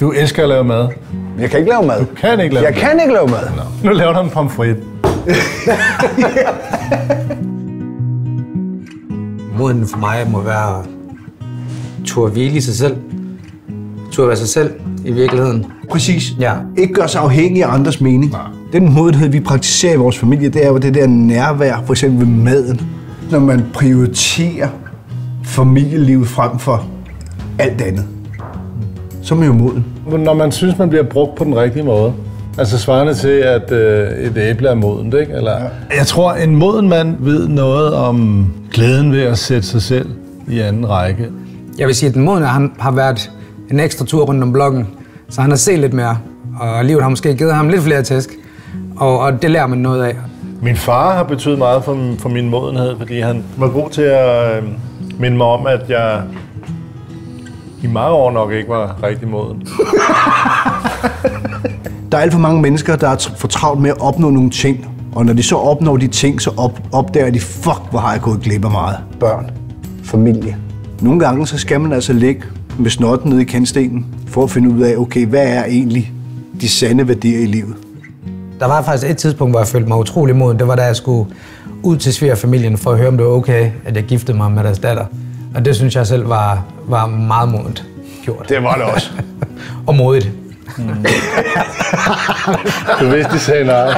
Du elsker at lave mad. Jeg kan ikke lave mad. Du kan ikke lave mad? Jeg kan ikke lave mad. No. Nu laver du en pomfrit. Moden for mig må være turde hvile i sig selv. Turde være sig selv i virkeligheden. Præcis. Ja. Ikke gøre sig afhængig af andres mening. Nej. Den modenhed, vi praktiserer i vores familie, det er jo det der nærvær, for eksempel ved maden. Når man prioriterer familielivet frem for alt andet, så er man jo moden. Når man synes, man bliver brugt på den rigtige måde. Altså svarende til, at et æble er modent, ikke? Eller, ja. Jeg tror, en moden mand ved noget om glæden ved at sætte sig selv i anden række. Jeg vil sige, at den modne har været en ekstra tur rundt om blokken, så han har set lidt mere, og livet har måske givet ham lidt flere tæsk, og det lærer man noget af. Min far har betydet meget for min modenhed, fordi han var god til at minde mig om, at jeg i mange år nok ikke var rigtig moden. Der er alt for mange mennesker, der er for travlt med at opnå nogle ting, og når de så opnår de ting, så opdager de, fuck, hvor har jeg gået glip af meget. Børn, familie. Nogle gange så skal man altså ligge med snotten nede i kantstenen, for at finde ud af, okay, hvad er egentlig de sande værdier i livet? Der var faktisk et tidspunkt, hvor jeg følte mig utrolig moden. Det var, da jeg skulle ud til svigerfamilien for at høre, om det var okay, at jeg giftede mig med deres datter. Og det synes jeg selv var meget modent gjort. Det var det også. Og modigt. Du vidste, de sagde nej.